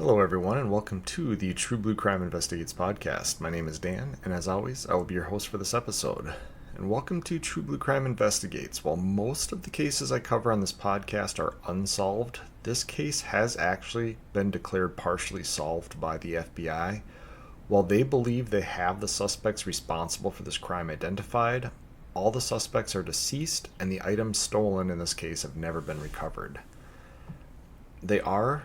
Hello, everyone, and welcome to the True Blue Crime Investigates podcast. My name is Dan, and as always, I will be your host for this episode. And welcome to True Blue Crime Investigates. While most of the cases I cover on this podcast are unsolved, this case has actually been declared partially solved by the FBI. While they believe they have the suspects responsible for this crime identified, all the suspects are deceased, and the items stolen in this case have never been recovered. They are,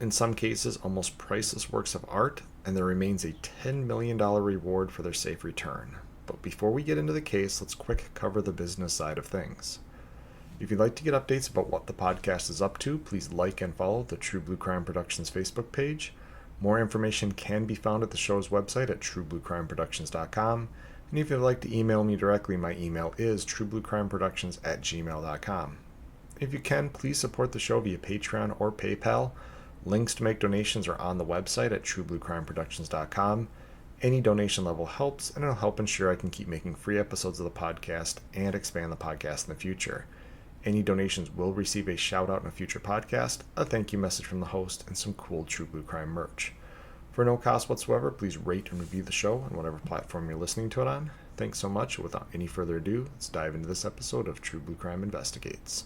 in some cases, almost priceless works of art, and there remains a $10 million reward for their safe return. But before we get into the case, let's quick cover the business side of things. If you'd like to get updates about what the podcast is up to, please like and follow the True Blue Crime Productions Facebook page. More information can be found at the show's website at truebluecrimeproductions.com. And if you'd like to email me directly, my email is truebluecrimeproductions@gmail.com. If you can, please support the show via Patreon or PayPal. Links to make donations are on the website at truebluecrimeproductions.com. Any donation level helps, and it'll help ensure I can keep making free episodes of the podcast and expand the podcast in the future. Any donations will receive a shout out in a future podcast, a thank you message from the host, and some cool True Blue Crime merch. For no cost whatsoever, please rate and review the show on whatever platform you're listening to it on. Thanks so much. Without any further ado, let's dive into this episode of True Blue Crime Investigates.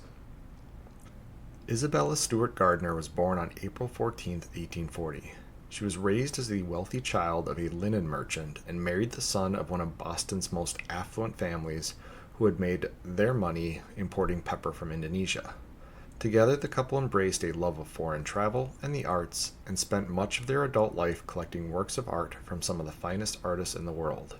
Isabella Stewart Gardner was born on April 14, 1840. She was raised as the wealthy child of a linen merchant and married the son of one of Boston's most affluent families who had made their money importing pepper from Indonesia. Together, the couple embraced a love of foreign travel and the arts and spent much of their adult life collecting works of art from some of the finest artists in the world.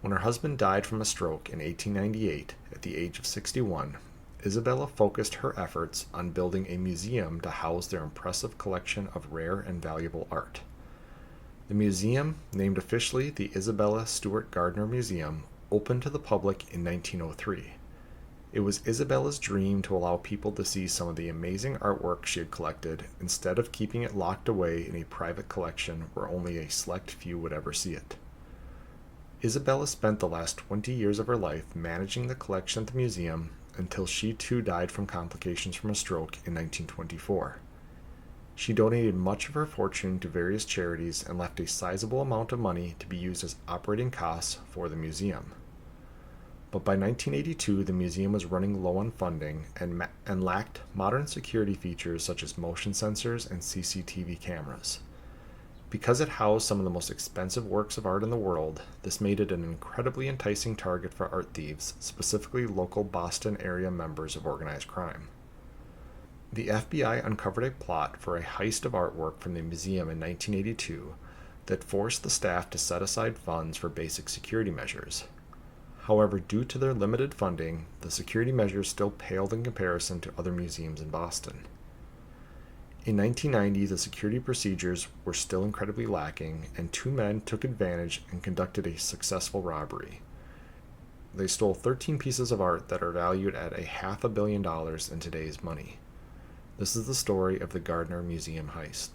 When her husband died from a stroke in 1898 at the age of 61, Isabella focused her efforts on building a museum to house their impressive collection of rare and valuable art. The museum, named officially the Isabella Stewart Gardner Museum, opened to the public in 1903. It was Isabella's dream to allow people to see some of the amazing artwork she had collected instead of keeping it locked away in a private collection where only a select few would ever see it. Isabella spent the last 20 years of her life managing the collection at the museum until she too died from complications from a stroke in 1924. She donated much of her fortune to various charities and left a sizable amount of money to be used as operating costs for the museum. But by 1982, the museum was running low on funding and lacked modern security features such as motion sensors and CCTV cameras. Because it housed some of the most expensive works of art in the world, this made it an incredibly enticing target for art thieves, specifically local Boston area members of organized crime. The FBI uncovered a plot for a heist of artwork from the museum in 1982 that forced the staff to set aside funds for basic security measures. However, due to their limited funding, the security measures still paled in comparison to other museums in Boston. In 1990, the security procedures were still incredibly lacking, and two men took advantage and conducted a successful robbery. They stole 13 pieces of art that are valued at $500 million in today's money. This is the story of the Gardner Museum heist.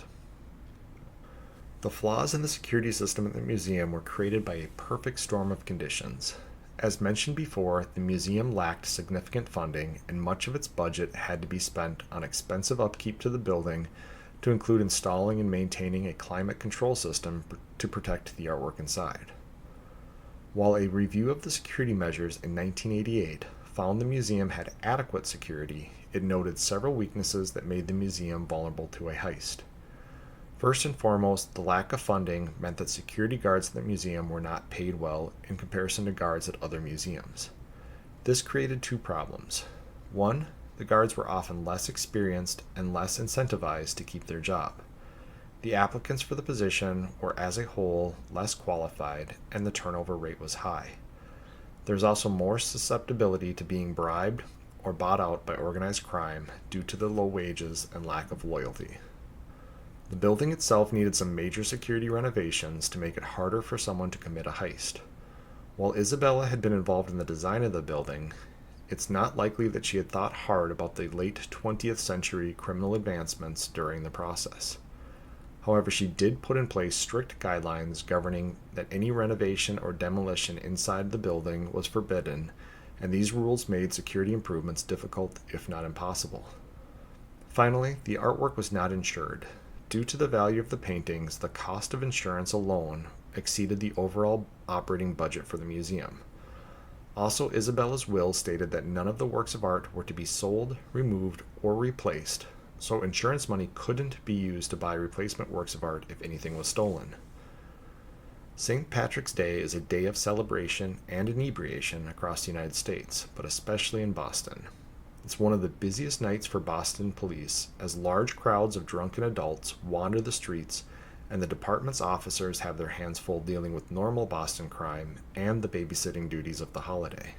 The flaws in the security system at the museum were created by a perfect storm of conditions. As mentioned before, the museum lacked significant funding, and much of its budget had to be spent on expensive upkeep to the building, to include installing and maintaining a climate control system to protect the artwork inside. While a review of the security measures in 1988 found the museum had adequate security, it noted several weaknesses that made the museum vulnerable to a heist. First and foremost, the lack of funding meant that security guards at the museum were not paid well in comparison to guards at other museums. This created two problems. One, the guards were often less experienced and less incentivized to keep their job. The applicants for the position were, as a whole, less qualified, and the turnover rate was high. There's also more susceptibility to being bribed or bought out by organized crime due to the low wages and lack of loyalty. The building itself needed some major security renovations to make it harder for someone to commit a heist. While Isabella had been involved in the design of the building, it's not likely that she had thought hard about the late 20th century criminal advancements during the process. However, she did put in place strict guidelines governing that any renovation or demolition inside the building was forbidden, and these rules made security improvements difficult, if not impossible. Finally, the artwork was not insured. Due to the value of the paintings, the cost of insurance alone exceeded the overall operating budget for the museum. Also, Isabella's will stated that none of the works of art were to be sold, removed, or replaced, so insurance money couldn't be used to buy replacement works of art if anything was stolen. St. Patrick's Day is a day of celebration and inebriation across the United States, but especially in Boston. It's one of the busiest nights for Boston police, as large crowds of drunken adults wander the streets, and the department's officers have their hands full dealing with normal Boston crime and the babysitting duties of the holiday.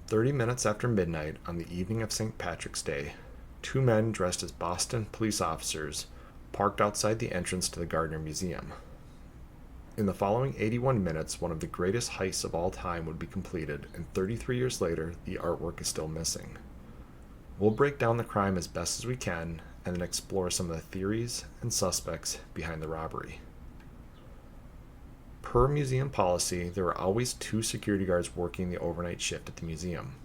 30 minutes after midnight on the evening of St. Patrick's Day, two men dressed as Boston police officers parked outside the entrance to the Gardner Museum. In the following 81 minutes, one of the greatest heists of all time would be completed, and 33 years later, the artwork is still missing. We'll break down the crime as best as we can, and then explore some of the theories and suspects behind the robbery. Per museum policy, there were always two security guards working the overnight shift at the museum.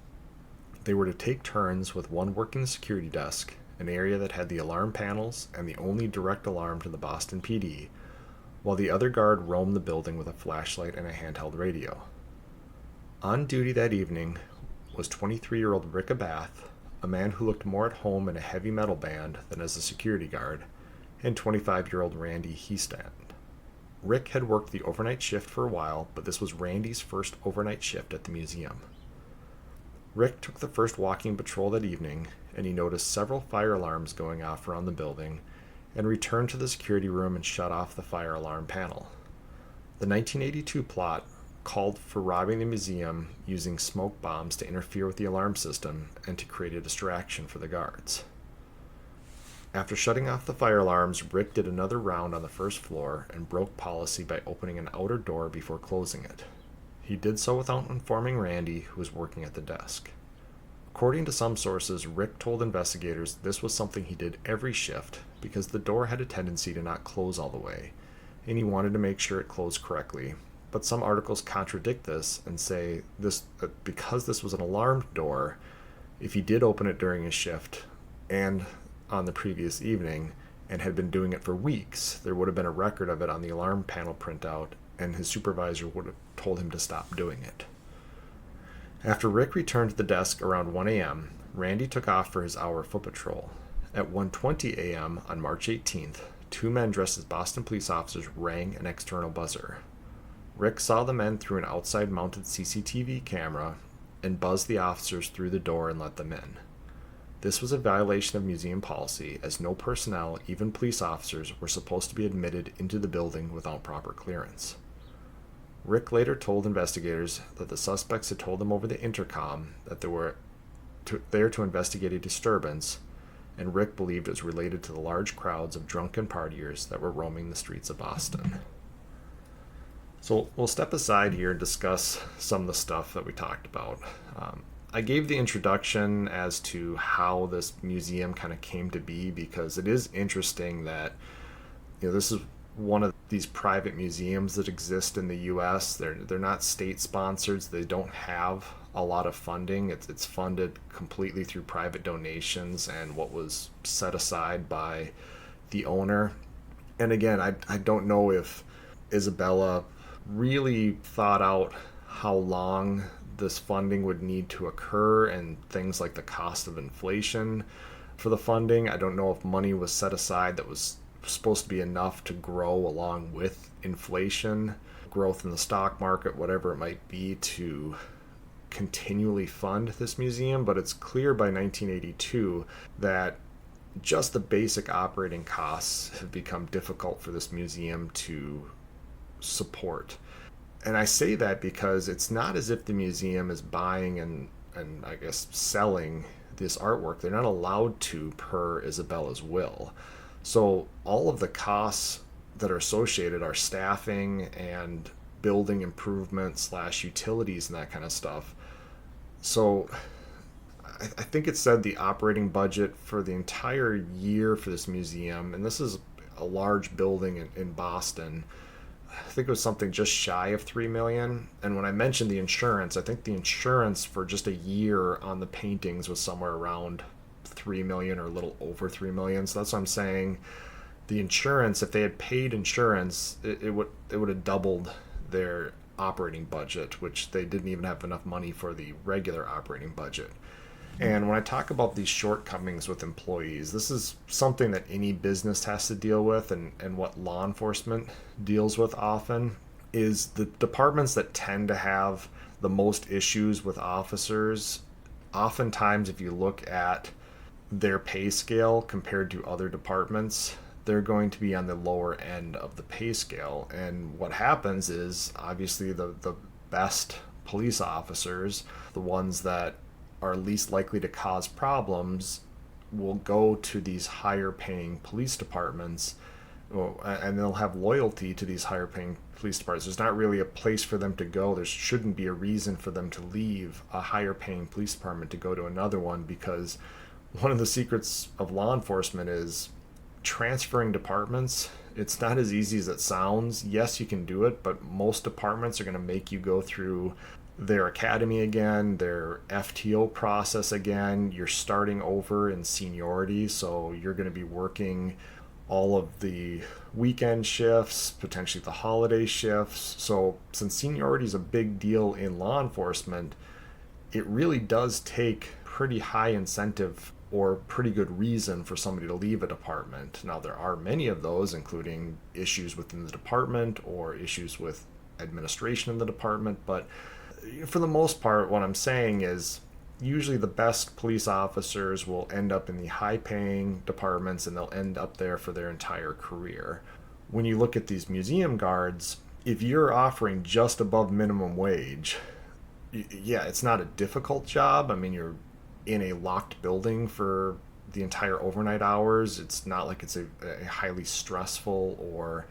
They were to take turns, with one working the security desk, an area that had the alarm panels and the only direct alarm to the Boston PD, while the other guard roamed the building with a flashlight and a handheld radio. On duty that evening was 23-year-old Rick Abath, a man who looked more at home in a heavy metal band than as a security guard, and 25-year-old Randy Heist. Rick had worked the overnight shift for a while, but this was Randy's first overnight shift at the museum. Rick took the first walking patrol that evening, and he noticed several fire alarms going off around the building, and returned to the security room and shut off the fire alarm panel. The 1982 plot called for robbing the museum using smoke bombs to interfere with the alarm system and to create a distraction for the guards. After shutting off the fire alarms, Rick did another round on the first floor and broke policy by opening an outer door before closing it. He did so without informing Randy, who was working at the desk. According to some sources, Rick told investigators this was something he did every shift because the door had a tendency to not close all the way, and he wanted to make sure it closed correctly. But some articles contradict this and say because this was an alarmed door, if he did open it during his shift and on the previous evening and had been doing it for weeks, there would have been a record of it on the alarm panel printout, and his supervisor would have told him to stop doing it. After Rick returned to the desk around 1 a.m., Randy took off for his hour foot patrol. At 1:20 a.m. on March 18th, two men dressed as Boston police officers rang an external buzzer. Rick saw the men through an outside-mounted CCTV camera and buzzed the officers through the door and let them in. This was a violation of museum policy, as no personnel, even police officers, were supposed to be admitted into the building without proper clearance. Rick later told investigators that the suspects had told them over the intercom that they were there to investigate a disturbance, and Rick believed it was related to the large crowds of drunken partiers that were roaming the streets of Boston. So we'll step aside here and discuss some of the stuff that we talked about. I gave the introduction as to how this museum kind of came to be, because it is interesting that this is one of these private museums that exist in the U.S. They're not state sponsored. They don't have a lot of funding. It's funded completely through private donations and what was set aside by the owner. And again, I don't know if Isabella really thought out how long this funding would need to occur and things like the cost of inflation for the funding. I don't know if money was set aside that was supposed to be enough to grow along with inflation, growth in the stock market, whatever it might be, to continually fund this museum. But it's clear by 1982 that just the basic operating costs have become difficult for this museum to support. And I say that because it's not as if the museum is buying and I guess selling this artwork. They're not allowed to per Isabella's will. So all of the costs that are associated are staffing and building improvements / utilities and that kind of stuff. So I think it said the operating budget for the entire year for this museum, and this is a large building in Boston, I think it was something just shy of $3 million. And when I mentioned the insurance, I think the insurance for just a year on the paintings was somewhere around $3 million or a little over $3 million. So that's what I'm saying. The insurance, if they had paid insurance, it would have doubled their operating budget, which they didn't even have enough money for the regular operating budget. And when I talk about these shortcomings with employees, this is something that any business has to deal with, and what law enforcement deals with often is the departments that tend to have the most issues with officers. Oftentimes, if you look at their pay scale compared to other departments, they're going to be on the lower end of the pay scale. And what happens is, obviously, the best police officers, the ones that are least likely to cause problems, will go to these higher paying police departments, and they'll have loyalty to these higher paying police departments. There's not really a place for them to go. There shouldn't be a reason for them to leave a higher paying police department to go to another one, because one of the secrets of law enforcement is transferring departments. It's not as easy as it sounds. Yes, you can do it, but most departments are going to make you go through their academy again, their FTO process again. You're starting over in seniority, so you're going to be working all of the weekend shifts, potentially the holiday shifts. So since seniority is a big deal in law enforcement, it really does take pretty high incentive or pretty good reason for somebody to leave a department. Now, there are many of those, including issues within the department or issues with administration of the department, but for the most part, what I'm saying is usually the best police officers will end up in the high paying departments, and they'll end up there for their entire career. When you look at these museum guards, if you're offering just above minimum wage, yeah, it's not a difficult job. I mean, you're in a locked building for the entire overnight hours. It's not like it's a highly stressful or,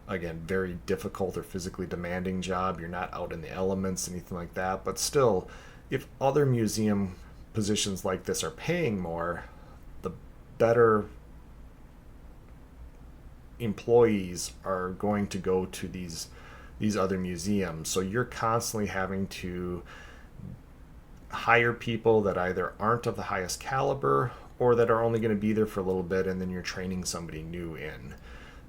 again, very difficult or physically demanding job. You're not out in the elements, anything like that. But still, if other museum positions like this are paying more, the better employees are going to go to these other museums. So you're constantly having to hire people that either aren't of the highest caliber or that are only going to be there for a little bit, and then you're training somebody new in.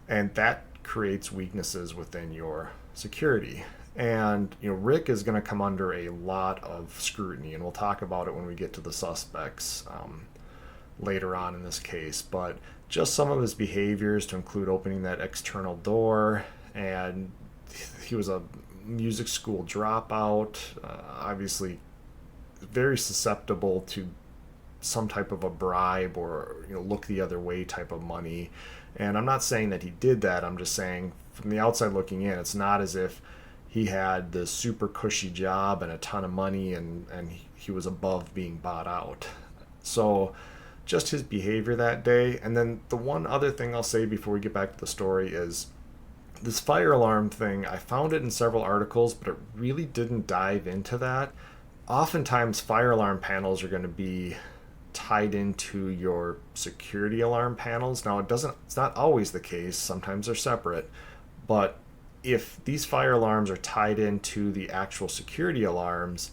And that creates weaknesses within your security. And Rick is going to come under a lot of scrutiny, and we'll talk about it when we get to the suspects later on in this case. But just some of his behaviors, to include opening that external door, and he was a music school dropout, obviously very susceptible to some type of a bribe or look the other way type of money. And I'm not saying that he did that. I'm just saying from the outside looking in, it's not as if he had this super cushy job and a ton of money and he was above being bought out. So just his behavior that day. And then the one other thing I'll say before we get back to the story is this fire alarm thing. I found it in several articles, but it really didn't dive into that. Oftentimes fire alarm panels are going to be tied into your security alarm panels. Now it's not always the case. Sometimes they're separate. But if these fire alarms are tied into the actual security alarms,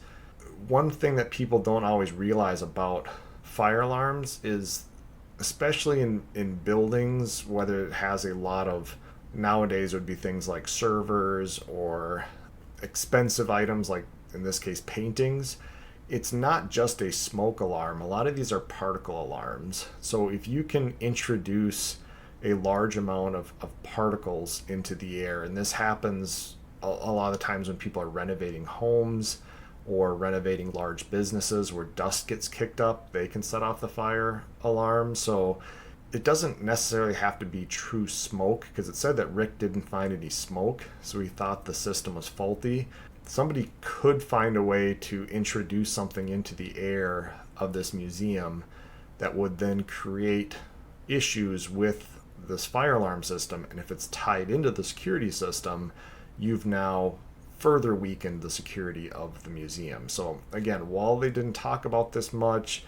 one thing that people don't always realize about fire alarms is, especially in buildings, whether it has a lot of, nowadays would be things like servers or expensive items like, in this case, paintings, it's not just a smoke alarm. A lot of these are particle alarms. So if you can introduce a large amount of particles into the air, and this happens a lot of the times when people are renovating homes or renovating large businesses where dust gets kicked up, they can set off the fire alarm. So it doesn't necessarily have to be true smoke, because it said that Rick didn't find any smoke, so he thought the system was faulty. Somebody could find a way to introduce something into the air of this museum that would then create issues with this fire alarm system. And if it's tied into the security system, you've now further weakened the security of the museum. So again, while they didn't talk about this much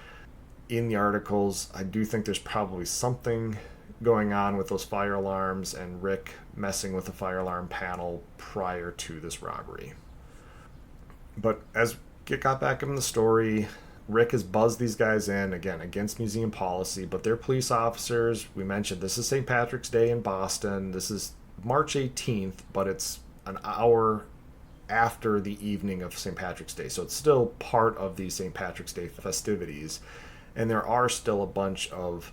in the articles, I do think there's probably something going on with those fire alarms and Rick messing with the fire alarm panel prior to this robbery. But as it got back in the story, Rick has buzzed these guys in, again, against museum policy, but they're police officers. We mentioned this is St. Patrick's Day in Boston. This is March 18th, but it's an hour after the evening of St. Patrick's Day. So it's still part of the St. Patrick's Day festivities. And there are still a bunch of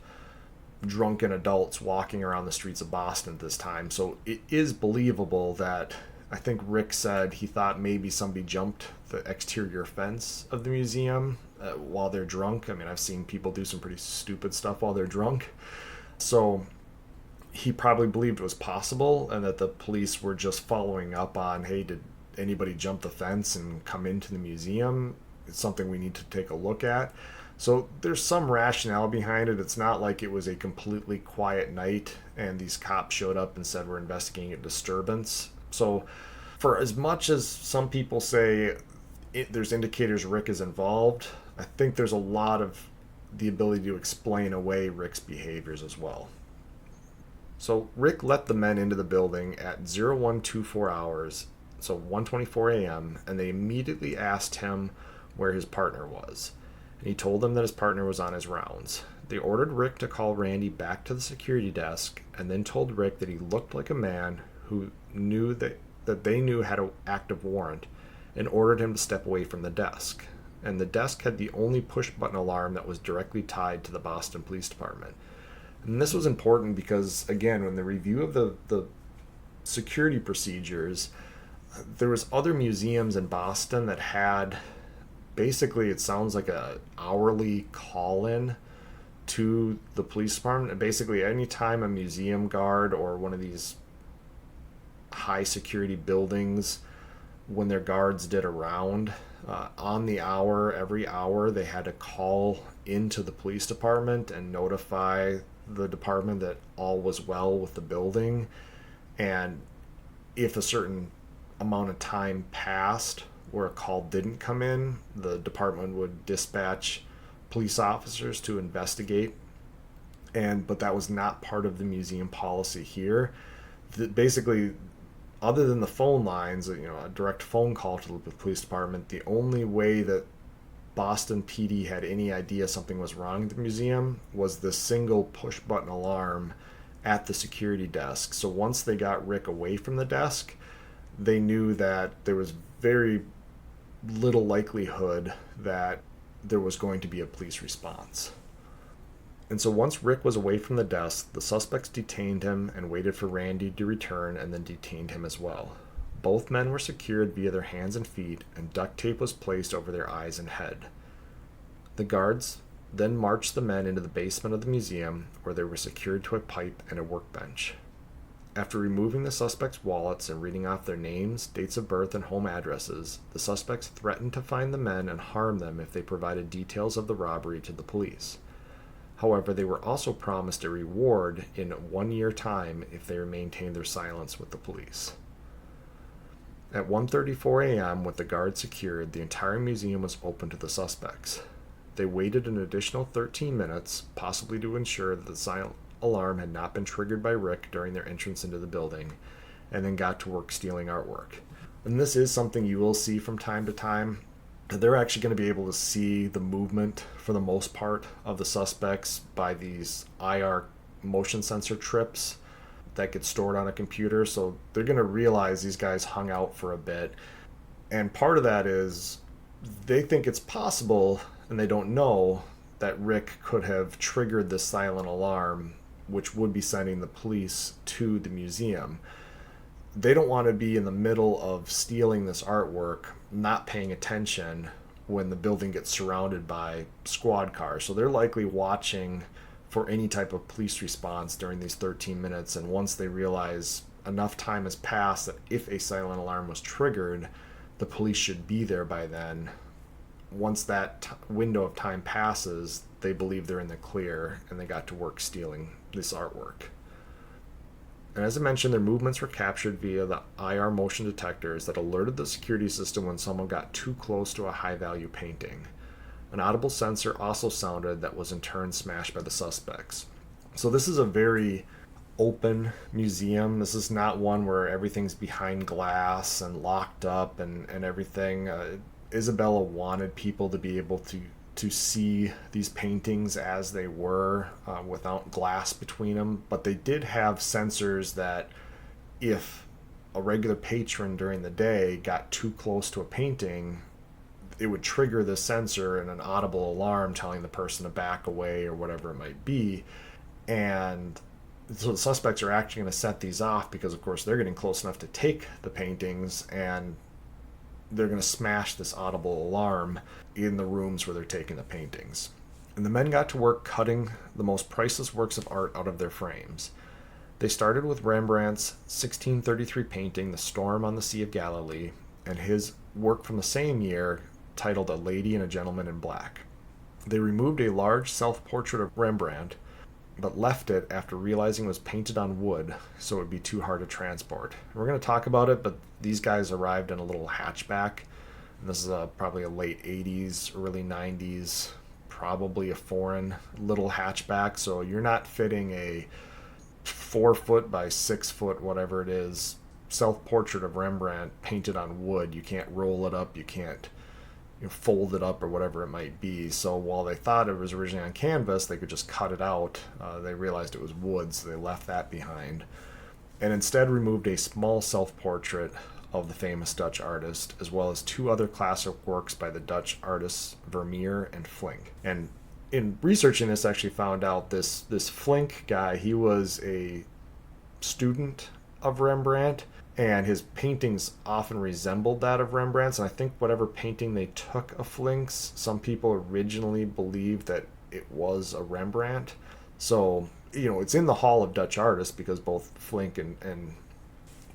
drunken adults walking around the streets of Boston at this time. So it is believable that I think Rick said he thought maybe somebody jumped the exterior fence of the museum while they're drunk. I mean, I've seen people do some pretty stupid stuff while they're drunk. So he probably believed it was possible and that the police were just following up on, hey, did anybody jump the fence and come into the museum? It's something we need to take a look at. So there's some rationale behind it. It's not like it was a completely quiet night and these cops showed up and said we're investigating a disturbance. So for as much as some people say there's indicators Rick is involved, I think there's a lot of the ability to explain away Rick's behaviors as well. So Rick let the men into the building at 0124 hours, so 1:24 a.m., and they immediately asked him where his partner was. And he told them that his partner was on his rounds. They ordered Rick to call Randy back to the security desk and then told Rick that he looked like a man who knew that they knew had an active warrant and ordered him to step away from the desk. And the desk had the only push-button alarm that was directly tied to the Boston Police Department. And this was important because, again, when the review of the security procedures, there was other museums in Boston that had basically, it sounds like a hourly call-in to the police department. And basically, anytime a museum guard or one of these high security buildings, when their guards did a round on the hour, every hour, they had to call into the police department and notify the department that all was well with the building. And if a certain amount of time passed where a call didn't come in, the department would dispatch police officers to investigate. But that was not part of the museum policy here. Basically, other than the phone lines, a direct phone call to the police department, the only way that Boston PD had any idea something was wrong at the museum was the single push button alarm at the security desk. So once they got Rick away from the desk, they knew that there was very little likelihood that there was going to be a police response. And so once Rick was away from the desk, the suspects detained him and waited for Randy to return and then detained him as well. Both men were secured via their hands and feet, and duct tape was placed over their eyes and head. The guards then marched the men into the basement of the museum, where they were secured to a pipe and a workbench. After removing the suspects' wallets and reading off their names, dates of birth, and home addresses, the suspects threatened to find the men and harm them if they provided details of the robbery to the police. However, they were also promised a reward in 1 year time if they maintained their silence with the police. At 1:34 a.m., with the guards secured, the entire museum was open to the suspects. They waited an additional 13 minutes, possibly to ensure that the silent alarm had not been triggered by Rick during their entrance into the building, and then got to work stealing artwork. And this is something you will see from time to time. They're actually going to be able to see the movement, for the most part, of the suspects by these IR motion sensor trips that get stored on a computer. So they're going to realize these guys hung out for a bit. And part of that is they think it's possible, and they don't know, that Rick could have triggered this silent alarm, which would be sending the police to the museum. They don't want to be in the middle of stealing this artwork, not paying attention when the building gets surrounded by squad cars. So they're likely watching for any type of police response during these 13 minutes. And once they realize enough time has passed that if a silent alarm was triggered, the police should be there by then. Once that window of time passes, they believe they're in the clear, and they got to work stealing this artwork. And as I mentioned, their movements were captured via the IR motion detectors that alerted the security system when someone got too close to a high-value painting. An audible sensor also sounded that was in turn smashed by the suspects. So this is a very open museum. This is not one where everything's behind glass and locked up and everything. Isabella wanted people to be able to to see these paintings as they were without glass between them, but they did have sensors that if a regular patron during the day got too close to a painting, it would trigger the sensor and an audible alarm telling the person to back away or whatever it might be. And so the suspects are actually going to set these off because, of course, they're getting close enough to take the paintings, and they're going to smash this audible alarm in the rooms where they're taking the paintings. And the men got to work cutting the most priceless works of art out of their frames. They started with Rembrandt's 1633 painting, The Storm on the Sea of Galilee, and his work from the same year titled A Lady and a Gentleman in Black. They removed a large self-portrait of Rembrandt, but left it after realizing it was painted on wood, so it would be too hard to transport. We're going to talk about it, but these guys arrived in a little hatchback. And this is probably a late 80s, early 90s, probably a foreign little hatchback, so you're not fitting a 4 foot by 6 foot, whatever it is, self-portrait of Rembrandt painted on wood. You can't roll it up, you can't fold it up or whatever it might be. So while they thought it was originally on canvas, they could just cut it out. They realized it was wood, so they left that behind, and instead removed a small self-portrait of the famous Dutch artist, as well as 2 other classic works by the Dutch artists Vermeer and Flink. And in researching this, I actually found out this Flink guy, he was a student of Rembrandt, and his paintings often resembled that of Rembrandt's. And I think whatever painting they took of Flink's, some people originally believed that it was a Rembrandt. So, it's in the Hall of Dutch Artists because both Flink and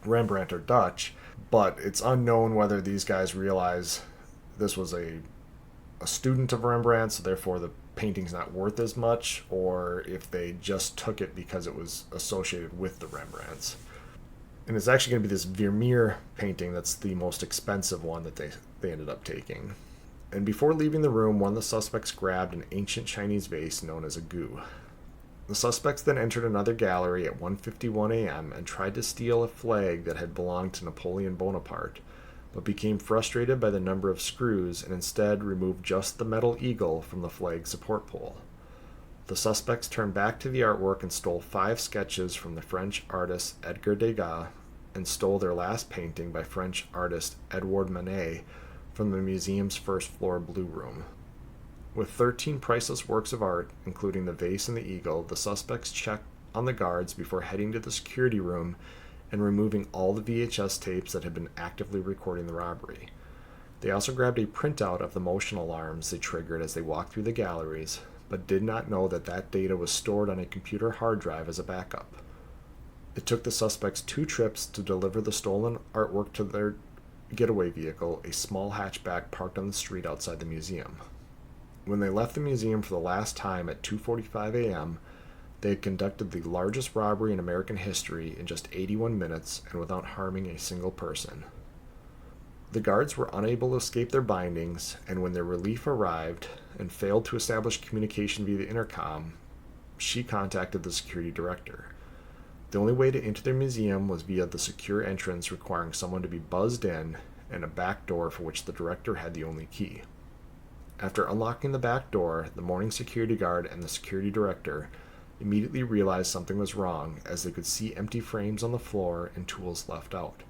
Rembrandt are Dutch, but it's unknown whether these guys realize this was a student of Rembrandt, so therefore the painting's not worth as much, or if they just took it because it was associated with the Rembrandts. And it's actually going to be this Vermeer painting that's the most expensive one that they ended up taking. And before leaving the room, one of the suspects grabbed an ancient Chinese vase known as a gu. The suspects then entered another gallery at 1:51 a.m. and tried to steal a flag that had belonged to Napoleon Bonaparte, but became frustrated by the number of screws and instead removed just the metal eagle from the flag's support pole. The suspects turned back to the artwork and stole 5 sketches from the French artist Edgar Degas and stole their last painting by French artist Edouard Manet from the museum's first floor blue room. With 13 priceless works of art, including the vase and the eagle, the suspects checked on the guards before heading to the security room and removing all the VHS tapes that had been actively recording the robbery. They also grabbed a printout of the motion alarms they triggered as they walked through the galleries, but did not know that data was stored on a computer hard drive as a backup. It took the suspects 2 trips to deliver the stolen artwork to their getaway vehicle, a small hatchback parked on the street outside the museum. When they left the museum for the last time at 2:45 a.m., they had conducted the largest robbery in American history in just 81 minutes and without harming a single person. The guards were unable to escape their bindings, and when their relief arrived and failed to establish communication via the intercom, she contacted the security director. The only way to enter the museum was via the secure entrance, requiring someone to be buzzed in, and a back door for which the director had the only key. After unlocking the back door, the morning security guard and the security director immediately realized something was wrong, as they could see empty frames on the floor and tools left out.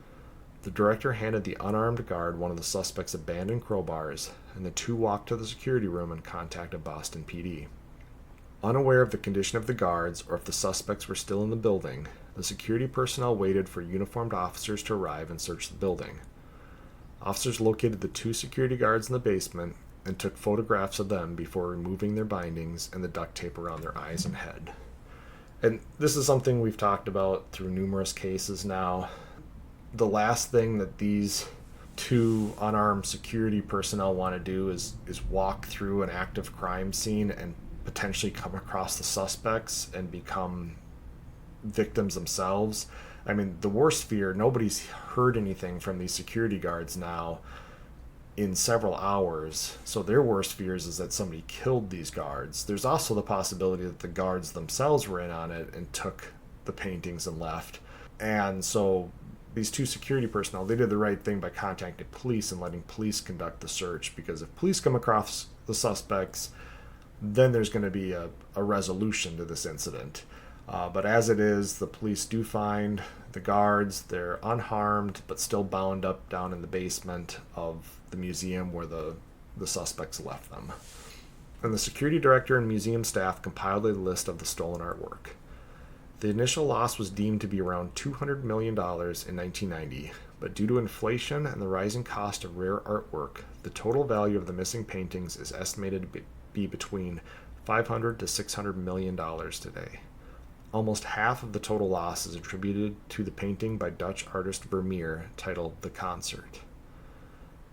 The director handed the unarmed guard one of the suspect's abandoned crowbars, and the 2 walked to the security room and contacted Boston PD. Unaware of the condition of the guards or if the suspects were still in the building, the security personnel waited for uniformed officers to arrive and search the building. Officers located the 2 security guards in the basement and took photographs of them before removing their bindings and the duct tape around their eyes and head. And this is something we've talked about through numerous cases now. The last thing that these 2 unarmed security personnel want to do is walk through an active crime scene and potentially come across the suspects and become victims themselves. I mean, the worst fear, nobody's heard anything from these security guards now in several hours, so their worst fears is that somebody killed these guards. There's also the possibility that the guards themselves were in on it and took the paintings and left. And so these 2 security personnel, they did the right thing by contacting police and letting police conduct the search, because if police come across the suspects, then there's going to be a resolution to this incident. But as it is, the police do find the guards. They're unharmed, but still bound up down in the basement of the museum where the suspects left them. And the security director and museum staff compiled a list of the stolen artwork. The initial loss was deemed to be around $200 million in 1990, but due to inflation and the rising cost of rare artwork, the total value of the missing paintings is estimated to be between $500 to $600 million today. Almost half of the total loss is attributed to the painting by Dutch artist Vermeer titled The Concert.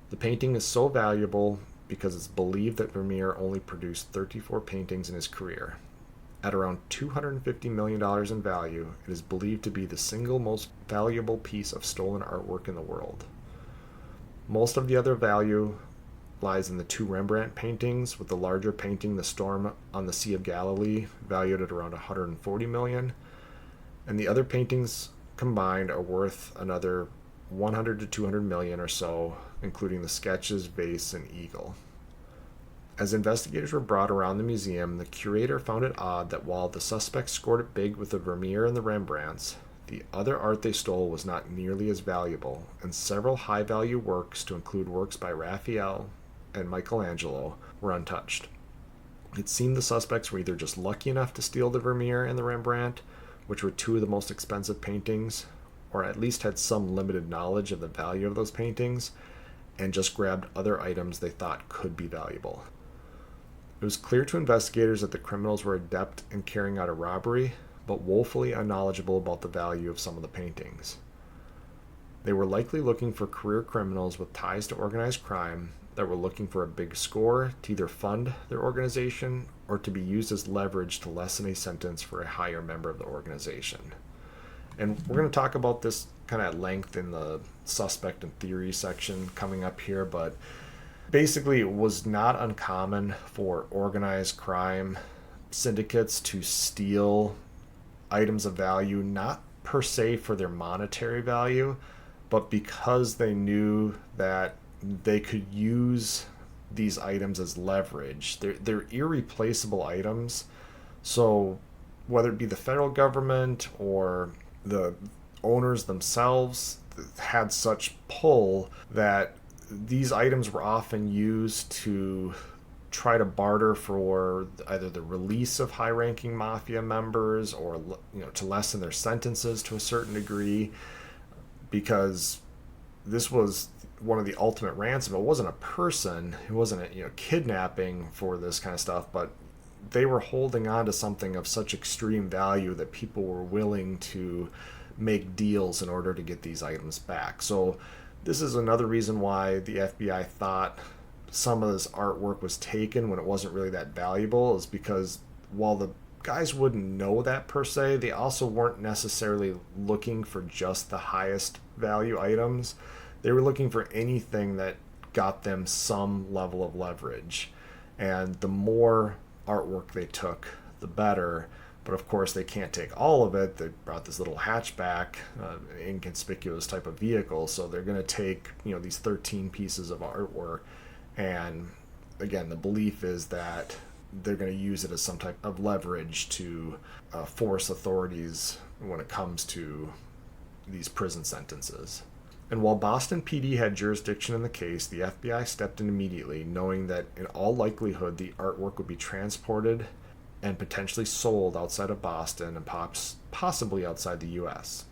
The painting is so valuable because it's believed that Vermeer only produced 34 paintings in his career. At around $250 million in value, it is believed to be the single most valuable piece of stolen artwork in the world. Most of the other value lies in the two Rembrandt paintings, with the larger painting, The Storm on the Sea of Galilee, valued at around $140 million, and the other paintings combined are worth another $100 to $200 million or so, including the sketches, vase, and eagle. As investigators were brought around the museum, the curator found it odd that while the suspects scored it big with the Vermeer and the Rembrandts, the other art they stole was not nearly as valuable, and several high-value works, to include works by Raphael and Michelangelo, were untouched. It seemed the suspects were either just lucky enough to steal the Vermeer and the Rembrandt, which were two of the most expensive paintings, or at least had some limited knowledge of the value of those paintings, and just grabbed other items they thought could be valuable. It was clear to investigators that the criminals were adept in carrying out a robbery, but woefully unknowledgeable about the value of some of the paintings. They were likely looking for career criminals with ties to organized crime that were looking for a big score to either fund their organization or to be used as leverage to lessen a sentence for a higher member of the organization. And we're going to talk about this kind of at length in the suspect and theory section coming up here, but basically it was not uncommon for organized crime syndicates to steal items of value, not per se for their monetary value, but because they knew that they could use these items as leverage. They're irreplaceable items, so whether it be the federal government or the owners themselves had such pull that these items were often used to try to barter for either the release of high-ranking mafia members or to lessen their sentences to a certain degree, because this was one of the ultimate ransom. It wasn't a person, it wasn't a kidnapping for this kind of stuff, but they were holding on to something of such extreme value that people were willing to make deals in order to get these items back. So this is another reason why the FBI thought some of this artwork was taken when it wasn't really that valuable, is because while the guys wouldn't know that per se, they also weren't necessarily looking for just the highest value items. They were looking for anything that got them some level of leverage. And the more artwork they took, the better. But of course, they can't take all of it. They brought this little hatchback, inconspicuous type of vehicle. So they're going to take, these 13 pieces of artwork. And again, the belief is that they're going to use it as some type of leverage to force authorities when it comes to these prison sentences. And while Boston PD had jurisdiction in the case, the FBI stepped in immediately, knowing that in all likelihood the artwork would be transported and potentially sold outside of Boston and possibly outside the U.S.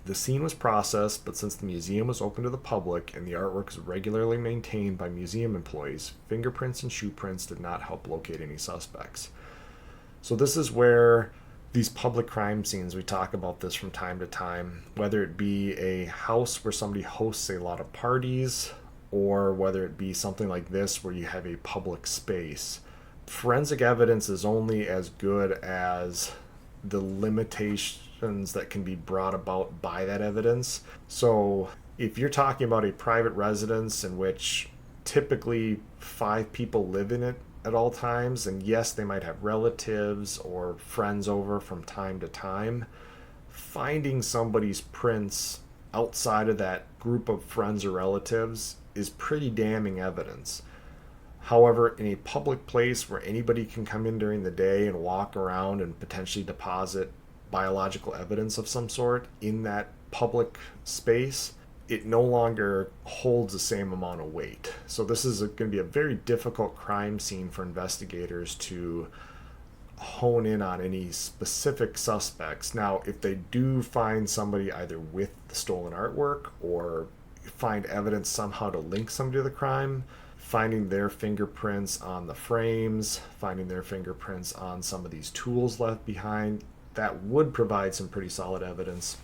The scene was processed, but since the museum was open to the public and the artwork was regularly maintained by museum employees, fingerprints and shoe prints did not help locate any suspects. So this is where these public crime scenes, we talk about this from time to time, whether it be a house where somebody hosts a lot of parties, or whether it be something like this where you have a public space. Forensic evidence is only as good as the limitations that can be brought about by that evidence. So if you're talking about a private residence in which typically 5 people live in it at all times, and yes, they might have relatives or friends over from time to time, finding somebody's prints outside of that group of friends or relatives is pretty damning evidence. However, in a public place where anybody can come in during the day and walk around and potentially deposit biological evidence of some sort in that public space, it no longer holds the same amount of weight. So this is going to be a very difficult crime scene for investigators to hone in on any specific suspects. Now, if they do find somebody either with the stolen artwork or find evidence somehow to link somebody to the crime, finding their fingerprints on the frames, finding their fingerprints on some of these tools left behind, that would provide some pretty solid evidence.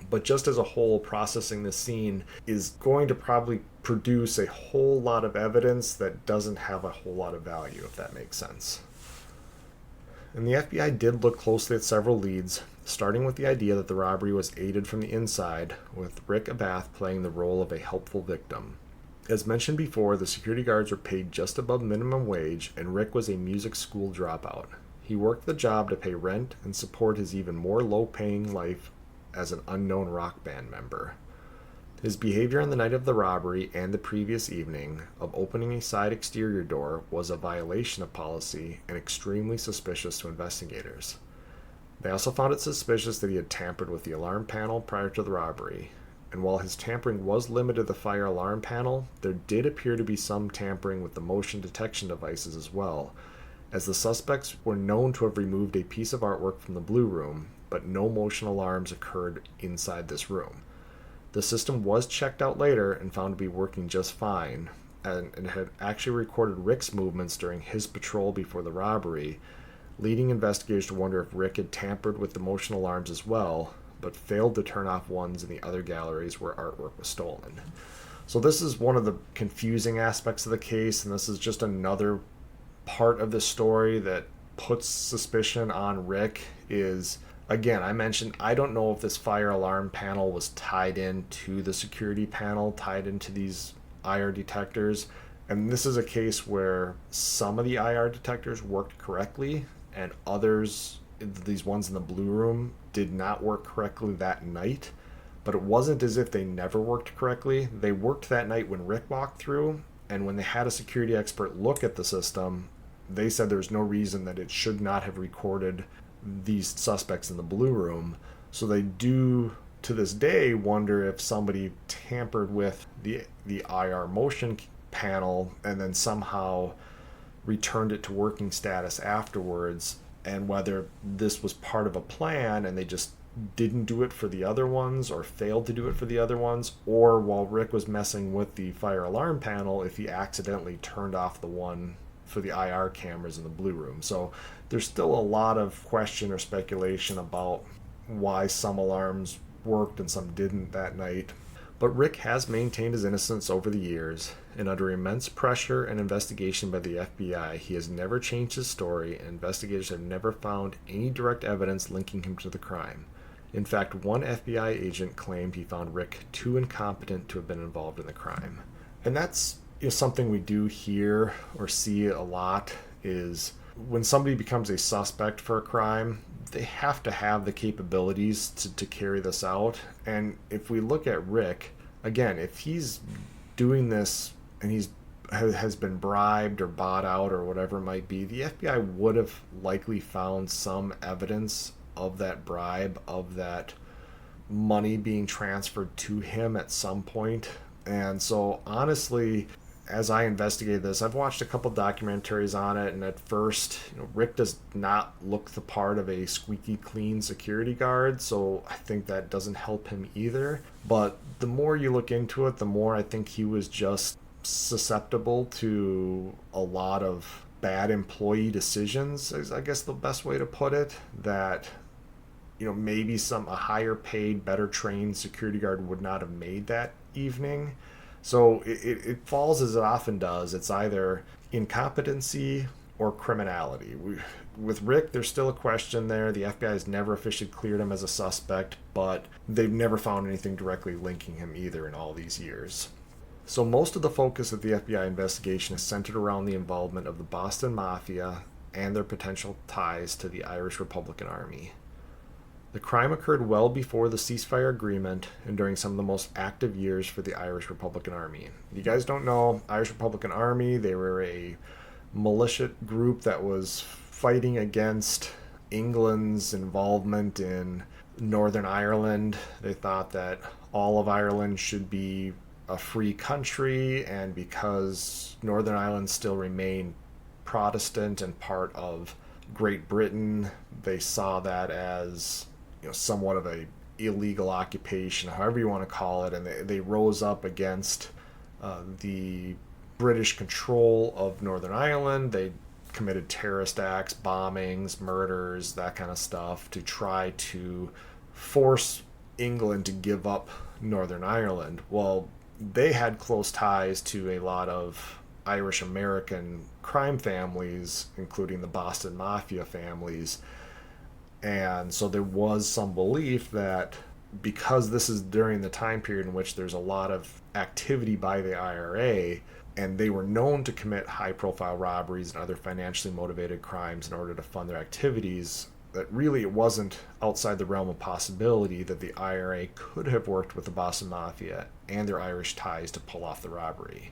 But just as a whole, processing this scene is going to probably produce a whole lot of evidence that doesn't have a whole lot of value, if that makes sense. And the FBI did look closely at several leads, starting with the idea that the robbery was aided from the inside, with Rick Abath playing the role of a helpful victim. As mentioned before, the security guards were paid just above minimum wage, and Rick was a music school dropout. He worked the job to pay rent and support his even more low-paying life as an unknown rock band member. His behavior on the night of the robbery and the previous evening of opening a side exterior door was a violation of policy and extremely suspicious to investigators. They also found it suspicious that he had tampered with the alarm panel prior to the robbery, and while his tampering was limited to the fire alarm panel, there did appear to be some tampering with the motion detection devices as well, as the suspects were known to have removed a piece of artwork from the Blue Room, but no motion alarms occurred inside this room. The system was checked out later and found to be working just fine, and had actually recorded Rick's movements during his patrol before the robbery, leading investigators to wonder if Rick had tampered with the motion alarms as well, but failed to turn off ones in the other galleries where artwork was stolen. So this is one of the confusing aspects of the case, and this is just another part of the story that puts suspicion on Rick. Is, again, I mentioned, I don't know if this fire alarm panel was tied into the security panel, tied into these IR detectors. And this is a case where some of the IR detectors worked correctly and others, these ones in the Blue Room, did not work correctly that night. But it wasn't as if they never worked correctly. They worked that night when Rick walked through, and when they had a security expert look at the system, they said there's no reason that it should not have recorded these suspects in the Blue Room. So they do, to this day, wonder if somebody tampered with the IR motion panel and then somehow returned it to working status afterwards, and whether this was part of a plan and they just didn't do it for the other ones or failed to do it for the other ones, or while Rick was messing with the fire alarm panel, if he accidentally turned off the one for the IR cameras in the Blue Room. So there's still a lot of question or speculation about why some alarms worked and some didn't that night. But Rick has maintained his innocence over the years, and under immense pressure and investigation by the FBI, he has never changed his story, and investigators have never found any direct evidence linking him to the crime. In fact, one FBI agent claimed he found Rick too incompetent to have been involved in the crime. And that's something we do hear or see a lot, is when somebody becomes a suspect for a crime, they have to have the capabilities to carry this out. And if we look at Rick, again, if he's doing this and has been bribed or bought out or whatever it might be, the FBI would have likely found some evidence of that bribe, of that money being transferred to him at some point. And so honestly, as I investigated this, I've watched a couple documentaries on it, and at first, Rick does not look the part of a squeaky clean security guard, so I think that doesn't help him either. But the more you look into it, the more I think he was just susceptible to a lot of bad employee decisions, is I guess the best way to put it, that maybe a higher paid, better trained security guard would not have made that evening. So it falls as it often does. It's either incompetency or criminality. With Rick, there's still a question there. The FBI has never officially cleared him as a suspect, but they've never found anything directly linking him either in all these years. So most of the focus of the FBI investigation is centered around the involvement of the Boston Mafia and their potential ties to the Irish Republican Army. The crime occurred well before the ceasefire agreement and during some of the most active years for the Irish Republican Army. If you guys don't know, Irish Republican Army, they were a militia group that was fighting against England's involvement in Northern Ireland. They thought that all of Ireland should be a free country, and because Northern Ireland still remained Protestant and part of Great Britain, they saw that as somewhat of a illegal occupation, however you want to call it, and they rose up against the British control of Northern Ireland. They committed terrorist acts, bombings, murders, that kind of stuff to try to force England to give up Northern Ireland. Well, they had close ties to a lot of Irish American crime families, including the Boston Mafia families. And so there was some belief that because this is during the time period in which there's a lot of activity by the IRA, and they were known to commit high-profile robberies and other financially motivated crimes in order to fund their activities, that really it wasn't outside the realm of possibility that the IRA could have worked with the Boston Mafia and their Irish ties to pull off the robbery.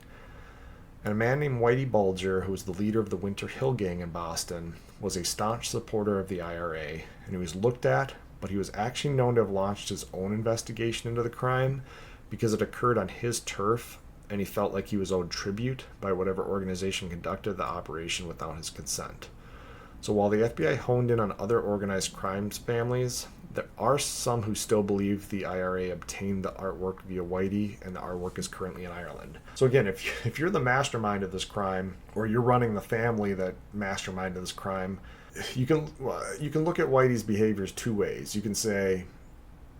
And a man named Whitey Bulger, who was the leader of the Winter Hill Gang in Boston, was a staunch supporter of the IRA, and he was looked at, but he was actually known to have launched his own investigation into the crime because it occurred on his turf, and he felt like he was owed tribute by whatever organization conducted the operation without his consent. So while the FBI honed in on other organized crimes families, there are some who still believe the IRA obtained the artwork via Whitey, and the artwork is currently in Ireland. So again, if you're the mastermind of this crime, or you're running the family that masterminded this crime, you can look at Whitey's behaviors two ways. You can say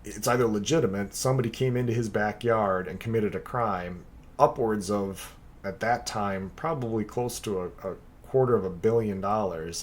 it's either legitimate, somebody came into his backyard and committed a crime, upwards of, at that time, probably close to a $250 million.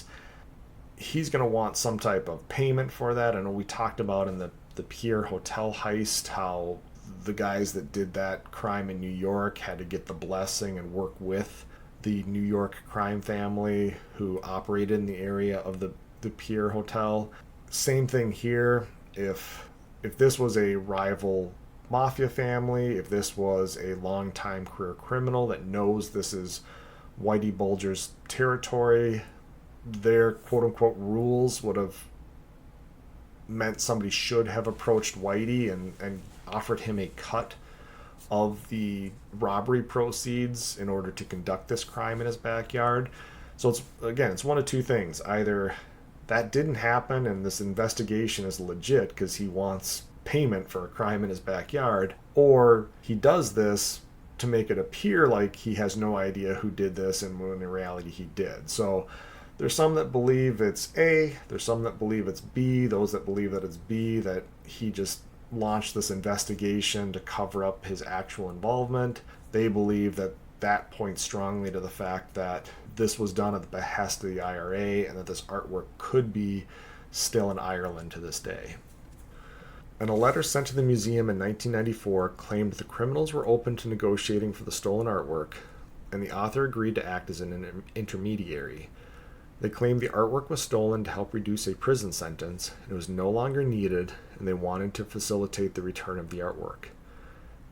He's going to want some type of payment for that. I know we talked about in the Pierre Hotel heist how the guys that did that crime in New York had to get the blessing and work with the New York crime family who operated in the area of the Pierre Hotel. Same thing here. If this was a rival mafia family, if this was a long-time career criminal that knows this is Whitey Bulger's territory, their quote-unquote rules would have meant somebody should have approached Whitey and offered him a cut of the robbery proceeds in order to conduct this crime in his backyard. So it's one of two things. Either that didn't happen and this investigation is legit because he wants payment for a crime in his backyard, or he does this to make it appear like he has no idea who did this, and when in reality he did. So there's some that believe it's A, there's some that believe it's B, those that believe that it's B, that he just launched this investigation to cover up his actual involvement. They believe that points strongly to the fact that this was done at the behest of the IRA and that this artwork could be still in Ireland to this day. And a letter sent to the museum in 1994 claimed the criminals were open to negotiating for the stolen artwork, and the author agreed to act as an intermediary. They claimed the artwork was stolen to help reduce a prison sentence, and it was no longer needed, and they wanted to facilitate the return of the artwork.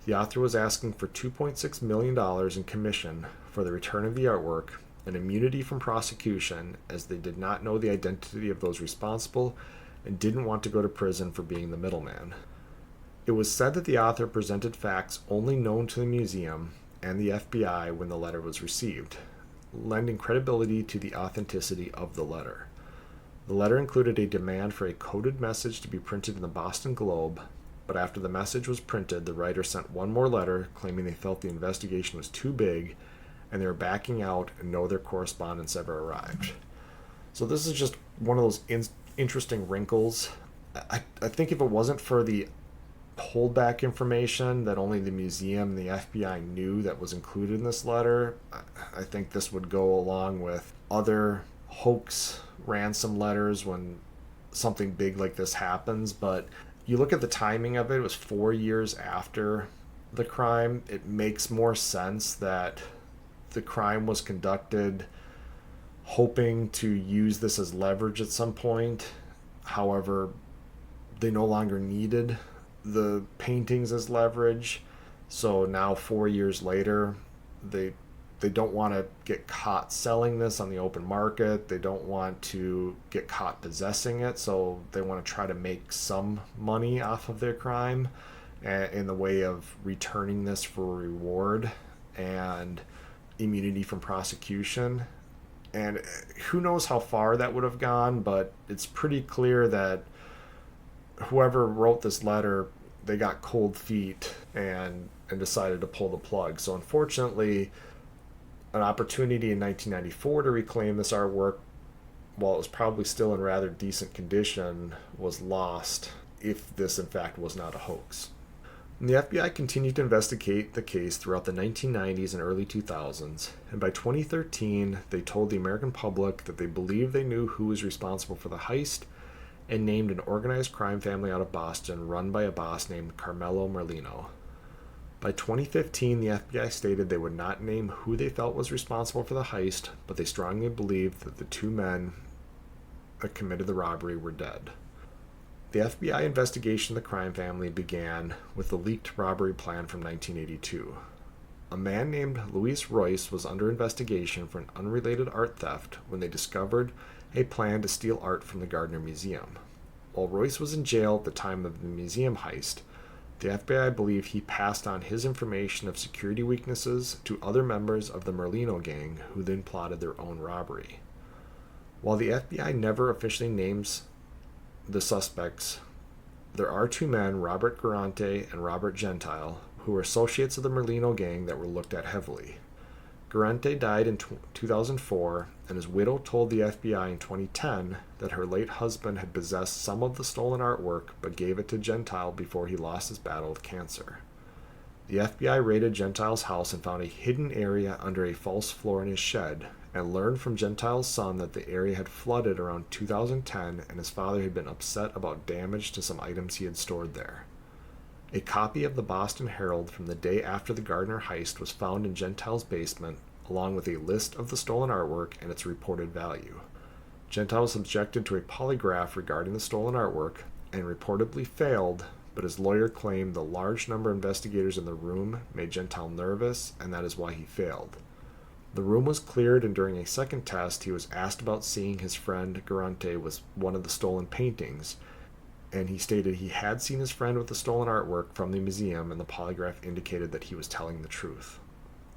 The author was asking for $2.6 million in commission for the return of the artwork and immunity from prosecution, as they did not know the identity of those responsible and didn't want to go to prison for being the middleman. It was said that the author presented facts only known to the museum and the FBI when the letter was received, lending credibility to the authenticity of the letter. The letter included a demand for a coded message to be printed in the Boston Globe, but after the message was printed, the writer sent one more letter claiming they felt the investigation was too big and they were backing out and no other correspondence ever arrived. So this is just one of those interesting wrinkles. I think if it wasn't for the holdback information that only the museum and the FBI knew that was included in this letter, I think this would go along with other hoax ransom letters when something big like this happens. But you look at the timing of it, it was 4 years after the crime. It makes more sense that the crime was conducted hoping to use this as leverage at some point. However, They no longer needed the paintings as leverage. So now 4 years later, they they don't want to get caught selling this on the open market. They don't want to get caught possessing it. So they want to try to make some money off of their crime in the way of returning this for reward and immunity from prosecution. And who knows how far that would have gone, but it's pretty clear that whoever wrote this letter, they got cold feet and decided to pull the plug. So unfortunately, an opportunity in 1994 to reclaim this artwork, while it was probably still in rather decent condition, was lost if this in fact was not a hoax. And the FBI continued to investigate the case throughout the 1990s and early 2000s, and by 2013 they told the American public that they believed they knew who was responsible for the heist and named an organized crime family out of Boston run by a boss named Carmelo Merlino. By 2015, the FBI stated they would not name who they felt was responsible for the heist, but they strongly believed that the two men that committed the robbery were dead. The FBI investigation of the crime family began with the leaked robbery plan from 1982. A man named Louis Royce was under investigation for an unrelated art theft when they discovered a plan to steal art from the Gardner Museum. While Royce was in jail at the time of the museum heist, the FBI believed he passed on his information of security weaknesses to other members of the Merlino gang, who then plotted their own robbery. While the FBI never officially names the suspects, there are two men, Robert Garante and Robert Gentile, who were associates of the Merlino gang that were looked at heavily. Garante died in 2004, and his widow told the FBI in 2010 that her late husband had possessed some of the stolen artwork but gave it to Gentile before he lost his battle with cancer. The FBI raided Gentile's house and found a hidden area under a false floor in his shed, and learned from Gentile's son that the area had flooded around 2010 and his father had been upset about damage to some items he had stored there. A copy of the Boston Herald from the day after the Gardner heist was found in Gentile's basement, along with a list of the stolen artwork and its reported value. Gentile was subjected to a polygraph regarding the stolen artwork and reportedly failed, but his lawyer claimed the large number of investigators in the room made Gentile nervous, and that is why he failed. The room was cleared, and during a second test, he was asked about seeing his friend Garante with one of the stolen paintings, and he stated he had seen his friend with the stolen artwork from the museum, and the polygraph indicated that he was telling the truth.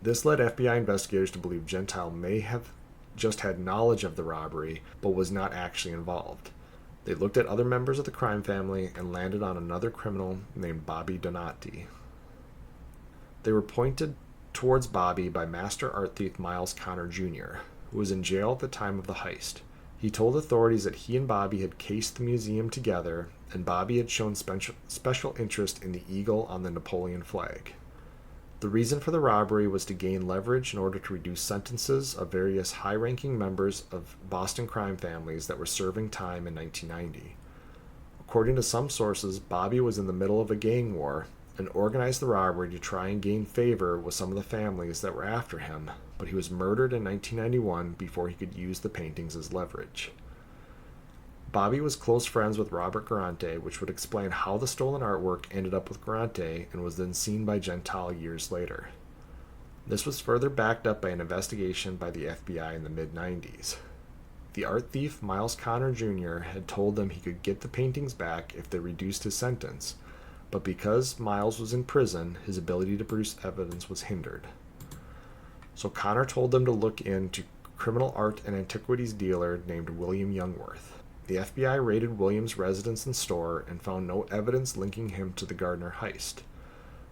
This led FBI investigators to believe Gentile may have just had knowledge of the robbery, but was not actually involved. They looked at other members of the crime family and landed on another criminal named Bobby Donati. They were pointed towards Bobby by master art thief Miles Connor Jr., who was in jail at the time of the heist. He told authorities that he and Bobby had cased the museum together, and Bobby had shown special interest in the eagle on the Napoleon flag. The reason for the robbery was to gain leverage in order to reduce sentences of various high-ranking members of Boston crime families that were serving time in 1990. According to some sources, Bobby was in the middle of a gang war and organized the robbery to try and gain favor with some of the families that were after him, but he was murdered in 1991 before he could use the paintings as leverage. Bobby was close friends with Robert Garante, which would explain how the stolen artwork ended up with Garante and was then seen by Gentile years later. This was further backed up by an investigation by the FBI in the mid-90s. The art thief Miles Connor Jr. had told them he could get the paintings back if they reduced his sentence, but because Miles was in prison, his ability to produce evidence was hindered. So Connor told them to look into criminal art and antiquities dealer named William Youngworth. The FBI raided Williams' residence and store and found no evidence linking him to the Gardner heist.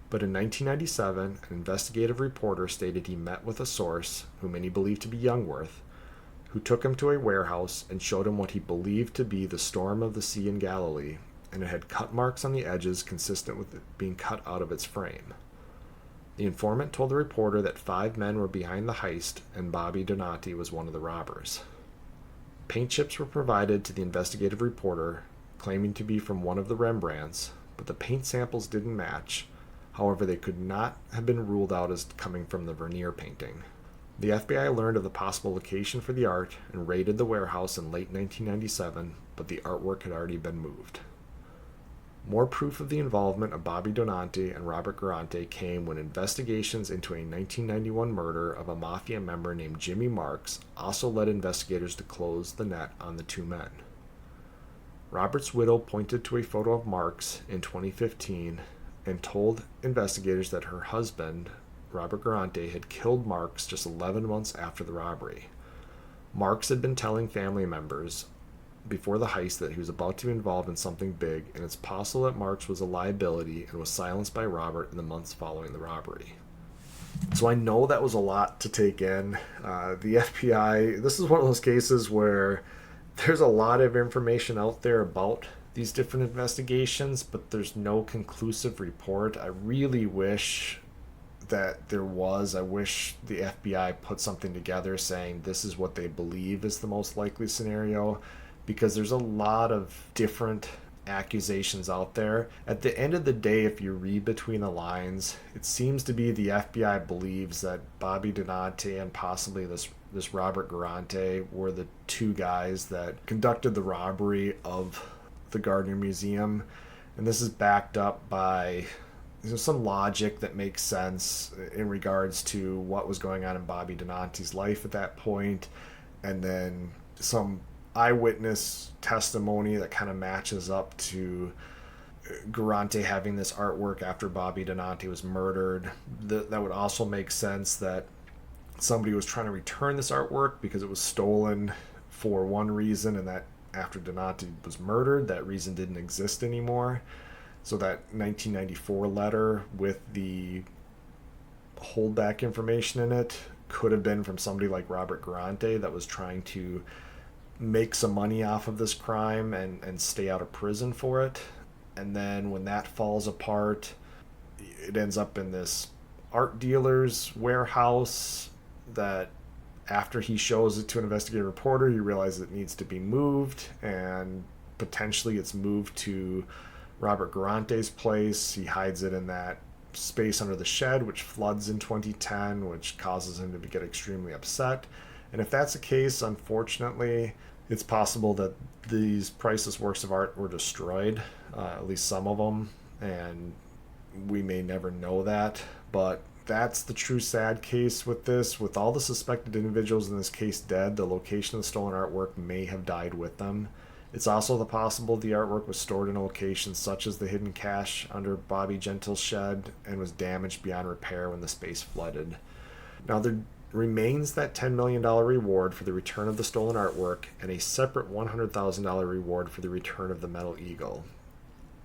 But in 1997, an investigative reporter stated he met with a source, who many believed to be Youngworth, who took him to a warehouse and showed him what he believed to be the storm of the sea in Galilee, and it had cut marks on the edges consistent with it being cut out of its frame. The informant told the reporter that 5 men were behind the heist, and Bobby Donati was one of the robbers. Paint chips were provided to the investigative reporter, claiming to be from one of the Rembrandts, but the paint samples didn't match. However, they could not have been ruled out as coming from the Vernier painting. The FBI learned of the possible location for the art and raided the warehouse in late 1997, but the artwork had already been moved. More proof of the involvement of Bobby Donante and Robert Garante came when investigations into a 1991 murder of a mafia member named Jimmy Marks also led investigators to close the net on the two men. Robert's widow pointed to a photo of Marks in 2015 and told investigators that her husband, Robert Garante, had killed Marks just 11 months after the robbery. Marks had been telling family members before the heist that he was about to be involved in something big, and it's possible that Marks was a liability and was silenced by Robert in the months following the robbery. So I know that was a lot to take in. The FBI, this is one of those cases where there's a lot of information out there about these different investigations, but there's no conclusive report. I really wish that there was. I wish the FBI put something together saying this is what they believe is the most likely scenario, because there's a lot of different accusations out there. At the end of the day, if you read between the lines, it seems to be the FBI believes that Bobby Donante and possibly this Robert Garante were the two guys that conducted the robbery of the Gardner Museum. And this is backed up by some logic that makes sense in regards to what was going on in Bobby Donante's life at that point, and then some eyewitness testimony that kind of matches up to Garante having this artwork after Bobby Donante was murdered. That would also make sense that somebody was trying to return this artwork because it was stolen for one reason, and that after Donante was murdered, that reason didn't exist anymore. So that 1994 letter with the holdback information in it could have been from somebody like Robert Garante that was trying to make some money off of this crime and stay out of prison for it. And then when that falls apart, it ends up in this art dealer's warehouse that after he shows it to an investigative reporter, he realizes it needs to be moved, and potentially it's moved to Robert Garante's place. He hides it in that space under the shed, which floods in 2010, which causes him to get extremely upset. And if that's the case, unfortunately, it's possible that these priceless works of art were destroyed, at least some of them, and we may never know that. But that's the true sad case with this. With all the suspected individuals in this case dead, the location of the stolen artwork may have died with them. It's also possible the artwork was stored in a location such as the hidden cache under Bobby Gentle's shed and was damaged beyond repair when the space flooded. Now, there remains that $10 million reward for the return of the stolen artwork and a separate $100,000 reward for the return of the metal eagle.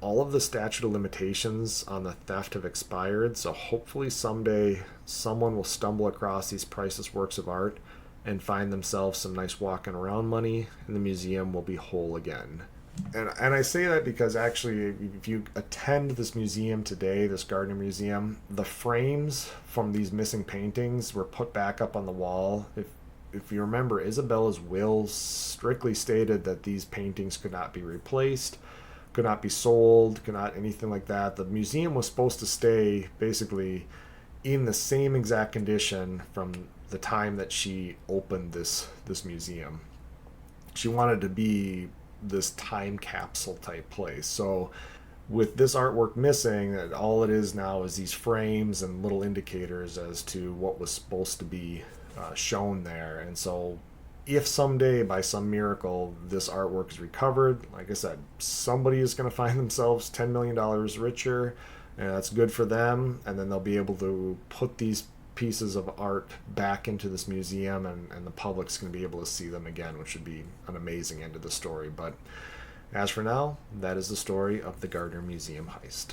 All of the statute of limitations on the theft have expired, so hopefully someday someone will stumble across these priceless works of art and find themselves some nice walking around money, and the museum will be whole again. And I say that because actually, if you attend this museum today, this Gardner Museum, the frames from these missing paintings were put back up on the wall. If you remember, Isabella's will strictly stated that these paintings could not be replaced, could not be sold, could not anything like that. The museum was supposed to stay basically in the same exact condition from the time that she opened this museum. She wanted to be this time capsule type place. So with this artwork missing, all it is now is these frames and little indicators as to what was supposed to be shown there. And so if someday by some miracle this artwork is recovered, like I said, somebody is going to find themselves $10 million richer, and that's good for them, and then they'll be able to put these pieces of art back into this museum, and the public's going to be able to see them again, which would be an amazing end to the story. But as for now, that is the story of the Gardner Museum heist.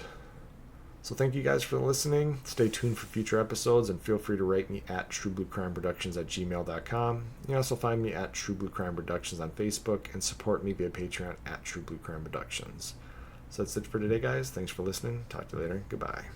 So thank you guys for listening. Stay tuned for future episodes, and feel free to rate me at truebluecrimeproductions@gmail.com. You can also find me at True Blue Crime Productions on Facebook, and support me via Patreon at True Blue Crime Productions. So that's it for today, guys. Thanks for listening. Talk to you later. Goodbye.